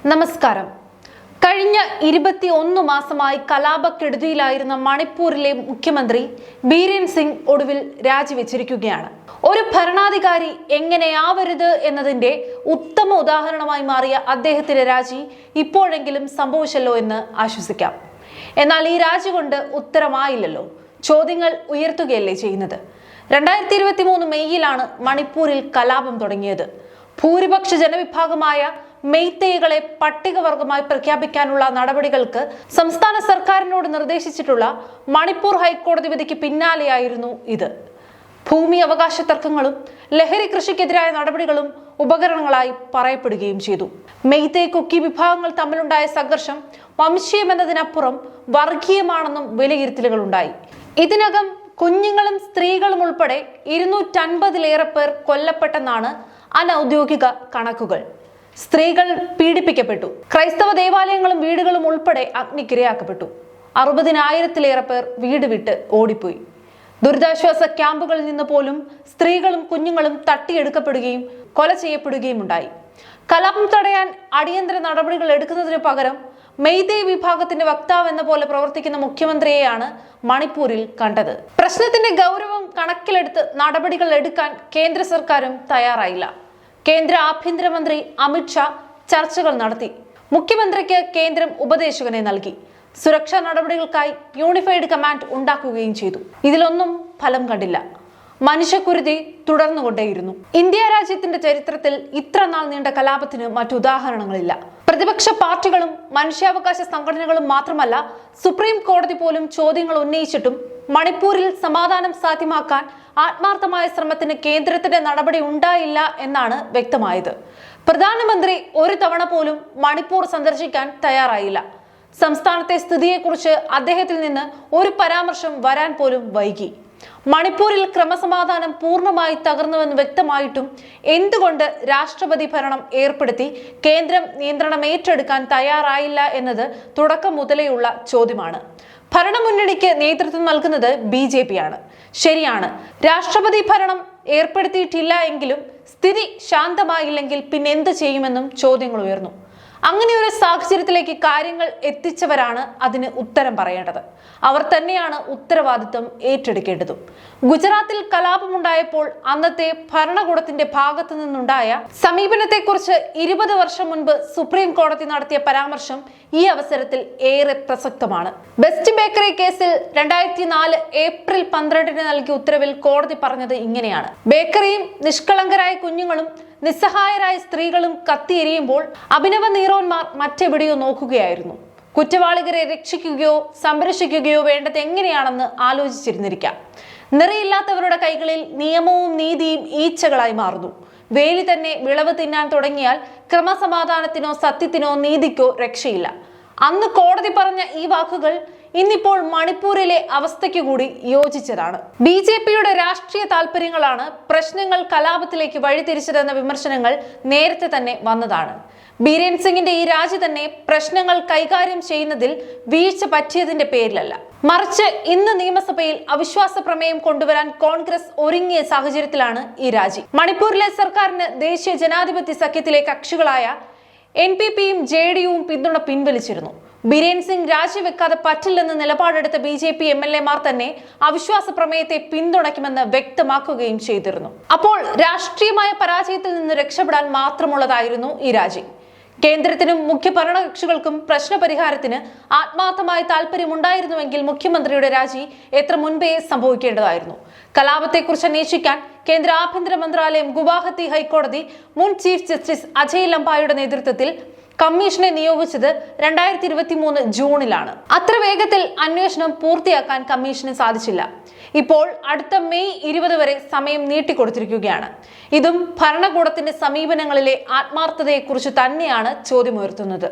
നമസ്കാരം. കഴിഞ്ഞ 21 മാസമായി കലാപക്കെടുതിയിലായിരുന്ന മണിപ്പൂരിലെ മുഖ്യമന്ത്രി ബീരേൻ സിംഗ് ഒടുവിൽ രാജിവെച്ചിരിക്കുകയാണ്. ഒരു ഭരണാധികാരി എങ്ങനെയാവരുത് എന്നതിന്റെ ഉത്തമ ഉദാഹരണമായി മാറിയ അദ്ദേഹത്തിന്റെ രാജി ഇപ്പോഴെങ്കിലും സംഭവിച്ചല്ലോ എന്ന് ആശ്വസിക്കാം. എന്നാൽ ഈ രാജി കൊണ്ട് ഉത്തരമായില്ലല്ലോ, ചോദ്യങ്ങൾ ഉയർത്തുകയല്ലേ ചെയ്യുന്നത്. 2023 മെയ്യിലാണ് മണിപ്പൂരിൽ കലാപം തുടങ്ങിയത്. ഭൂരിപക്ഷ ജനവിഭാഗമായ മെയ്തേയികളെ പട്ടികവർഗമായി പ്രഖ്യാപിക്കാനുള്ള നടപടികൾക്ക് സംസ്ഥാന സർക്കാരിനോട് നിർദ്ദേശിച്ചിട്ടുള്ള മണിപ്പൂർ ഹൈക്കോടതി വിധിക്ക് പിന്നാലെയായിരുന്നു ഇത്. ഭൂമി അവകാശ തർക്കങ്ങളും ലഹരി കൃഷിക്കെതിരായ നടപടികളും ഉപകരണങ്ങളായി പറയപ്പെടുകയും ചെയ്തു. മെയ്തേയ് കുക്കി വിഭാഗങ്ങൾ തമ്മിലുണ്ടായ സംഘർഷം വംശീയമെന്നതിനപ്പുറം വർഗീയമാണെന്നും വിലയിരുത്തലുകൾ ഉണ്ടായി. ഇതിനകം കുഞ്ഞുങ്ങളും സ്ത്രീകളും ഉൾപ്പെടെ 250-ലേറെ പേർ കൊല്ലപ്പെട്ടെന്നാണ് അനൌദ്യോഗിക കണക്കുകൾ. സ്ത്രീകൾ പീഡിപ്പിക്കപ്പെട്ടു. ക്രൈസ്തവ ദേവാലയങ്ങളും വീടുകളും ഉൾപ്പെടെ അഗ്നിക്കിരയാക്കപ്പെട്ടു. 60,000-ലേറെ പേർ വീട് വിട്ട് ഓടിപ്പോയി. ദുരിതാശ്വാസ ക്യാമ്പുകളിൽ നിന്ന് പോലും സ്ത്രീകളും കുഞ്ഞുങ്ങളും തട്ടിയെടുക്കപ്പെടുകയും കൊല ചെയ്യപ്പെടുകയും ഉണ്ടായി. കലാപം തടയാൻ അടിയന്തര നടപടികൾ എടുക്കുന്നതിനു പകരം മെയ്തേയ് വിഭാഗത്തിന്റെ വക്താവ് എന്ന പോലെ പ്രവർത്തിക്കുന്ന മുഖ്യമന്ത്രിയെയാണ് മണിപ്പൂരിൽ കണ്ടത്. പ്രശ്നത്തിന്റെ ഗൗരവം കണക്കിലെടുത്ത് നടപടികൾ എടുക്കാൻ കേന്ദ്ര സർക്കാരും തയ്യാറായില്ല. കേന്ദ്ര ആഭ്യന്തരമന്ത്രി അമിത് ഷാ ചർച്ചകൾ നടത്തി. മുഖ്യമന്ത്രിക്ക് കേന്ദ്രം ഉപദേശകനെ നൽകി. സുരക്ഷാ നടപടികൾക്കായി യൂണിഫൈഡ് കമാൻഡ് ഉണ്ടാക്കുകയും ചെയ്തു. ഇതിലൊന്നും ഫലം കണ്ടില്ല. മനുഷ്യക്കുരുതി തുടർന്നുകൊണ്ടേയിരുന്നു. ഇന്ത്യ രാജ്യത്തിന്റെ ചരിത്രത്തിൽ ഇത്ര നാൾ നീണ്ട കലാപത്തിന് മറ്റുദാഹരണങ്ങളില്ല. പ്രതിപക്ഷ പാർട്ടികളും മനുഷ്യാവകാശ സംഘടനകളും മാത്രമല്ല, സുപ്രീം കോടതി പോലും ചോദ്യങ്ങൾ ഉന്നയിച്ചിട്ടും മണിപ്പൂരിൽ സമാധാനം സാധ്യമാക്കാൻ ആത്മാർത്ഥമായ ശ്രമത്തിന് കേന്ദ്രത്തിന്റെ നടപടി ഉണ്ടായില്ല എന്നാണ് വ്യക്തമായത്. പ്രധാനമന്ത്രി ഒരു തവണ പോലും മണിപ്പൂർ സന്ദർശിക്കാൻ തയ്യാറായില്ല. സംസ്ഥാനത്തെ സ്ഥിതിയെക്കുറിച്ച് അദ്ദേഹത്തിൽ നിന്ന് ഒരു പരാമർശം വരാൻ പോലും വൈകി. മണിപ്പൂരിൽ ക്രമസമാധാനം പൂർണ്ണമായി തകർന്നുവെന്ന് വ്യക്തമായിട്ടും എന്തുകൊണ്ട് രാഷ്ട്രപതി ഭരണം ഏർപ്പെടുത്തി കേന്ദ്രം നിയന്ത്രണം ഏറ്റെടുക്കാൻ തയ്യാറായില്ല എന്നത് തുടക്കം മുതലേയുള്ള ചോദ്യമാണ്. ഭരണമുന്നണിക്ക് നേതൃത്വം നൽകുന്നത് BJP ആണ്. ശരിയാണ്, രാഷ്ട്രപതി ഭരണം ഏർപ്പെടുത്തിയിട്ടില്ല എങ്കിലും സ്ഥിതി ശാന്തമായില്ലെങ്കിൽ പിന്നെ എന്ത് ചെയ്യുമെന്നും ചോദ്യങ്ങൾ ഉയർന്നു. അങ്ങനെ ഒരു സാഹചര്യത്തിലേക്ക് കാര്യങ്ങൾ എത്തിച്ചവരാണ് അതിന് ഉത്തരം പറയേണ്ടത്. അവർ തന്നെയാണ് ഉത്തരവാദിത്വം ഏറ്റെടുക്കേണ്ടതും. ഗുജറാത്തിൽ കലാപമുണ്ടായപ്പോൾ അന്നത്തെ ഭരണകൂടത്തിന്റെ ഭാഗത്തു നിന്നുണ്ടായ സമീപനത്തെക്കുറിച്ച് 20 വർഷം മുൻപ് സുപ്രീം കോടതി നടത്തിയ പരാമർശം ഈ അവസരത്തിൽ ഏറെ പ്രസക്തമാണ്. ബെസ്റ്റ് ബേക്കറി കേസിൽ 2004 ഏപ്രിൽ 12 നൽകിയ ഉത്തരവിൽ കോടതി പറഞ്ഞത് ഇങ്ങനെയാണ്: ബേക്കറിയും നിഷ്കളങ്കരായ കുഞ്ഞുങ്ങളും നിസ്സഹായരായ സ്ത്രീകളും കത്തിയെരിയുമ്പോൾ അഭിനവ നീറോന്മാർ മറ്റെവിടെയോ നോക്കുകയായിരുന്നു. കുറ്റവാളികളെ രക്ഷിക്കുകയോ സംരക്ഷിക്കുകയോ വേണ്ടത് എങ്ങനെയാണെന്ന് ആലോചിച്ചിരുന്നിരിക്കാം. നിറയില്ലാത്തവരുടെ കൈകളിൽ നിയമവും നീതിയും ഈച്ചകളായി മാറുന്നു. വേലി തന്നെ വിളവ് തിന്നാൻ തുടങ്ങിയാൽ ക്രമസമാധാനത്തിനോ സത്യത്തിനോ നീതിക്കോ രക്ഷയില്ല. അന്ന് കോടതി പറഞ്ഞ ഈ വാക്കുകൾ ഇന്നിപ്പോൾ മണിപ്പൂരിലെ അവസ്ഥയ്ക്ക് കൂടി യോജിച്ചതാണ്. BJPയുടെ രാഷ്ട്രീയ താല്പര്യങ്ങളാണ് പ്രശ്നങ്ങൾ കലാപത്തിലേക്ക് വഴിതിരിച്ചതെന്ന വിമർശനങ്ങൾ നേരത്തെ തന്നെ വന്നതാണ്. ബീരേൻ സിംഗിന്റെ ഈ രാജി തന്നെ പ്രശ്നങ്ങൾ കൈകാര്യം ചെയ്യുന്നതിൽ വീഴ്ച പറ്റിയതിന്റെ പേരിലല്ല, മറിച്ച് ഇന്ന് നിയമസഭയിൽ അവിശ്വാസ പ്രമേയം കൊണ്ടുവരാൻ കോൺഗ്രസ് ഒരുങ്ങിയ സാഹചര്യത്തിലാണ് ഈ രാജി. മണിപ്പൂരിലെ സർക്കാരിന് ദേശീയ ജനാധിപത്യ സഖ്യത്തിലെ കക്ഷികളായ NPPയും JDUവും പിന്തുണ പിൻവലിച്ചിരുന്നു. ബീരേൻ സിംഗ് രാജിവെക്കാതെ പറ്റില്ലെന്ന് നിലപാടെടുത്ത BJP MLA-മാർ തന്നെ അവിശ്വാസ പ്രമേയത്തെ പിന്തുണയ്ക്കുമെന്ന് വ്യക്തമാക്കുകയും ചെയ്തിരുന്നു. അപ്പോൾ രാഷ്ട്രീയമായ പരാജയത്തിൽ നിന്ന് രക്ഷപ്പെടാൻ മാത്രമുള്ളതായിരുന്നു ഈ രാജി. കേന്ദ്രത്തിനും മുഖ്യ ഭരണകക്ഷികൾക്കും പ്രശ്നപരിഹാരത്തിന് ആത്മാർത്ഥമായ താല്പര്യമുണ്ടായിരുന്നുവെങ്കിൽ മുഖ്യമന്ത്രിയുടെ രാജി എത്ര മുൻപേ സംഭവിക്കേണ്ടതായിരുന്നു. കലാപത്തെക്കുറിച്ച് അന്വേഷിക്കാൻ കേന്ദ്ര ആഭ്യന്തര മന്ത്രാലയം ഗുവാഹത്തി ഹൈക്കോടതി മുൻ ചീഫ് ജസ്റ്റിസ് അജയ് ലംബായുടെ നേതൃത്വത്തിൽ കമ്മീഷനെ നിയോഗിച്ചത് 2023 ജൂണിലാണ്. അത്ര വേഗത്തിൽ അന്വേഷണം പൂർത്തിയാക്കാൻ കമ്മീഷന് സാധിച്ചില്ല. ഇപ്പോൾ അടുത്ത മെയ് 20 വരെ സമയം നീട്ടിക്കൊടുത്തിരിക്കുകയാണ്. ഇതും ഭരണകൂടത്തിന്റെ സമീപനങ്ങളിലെ ആത്മാർത്ഥതയെക്കുറിച്ച് തന്നെയാണ് ചോദ്യമുയർത്തുന്നത്.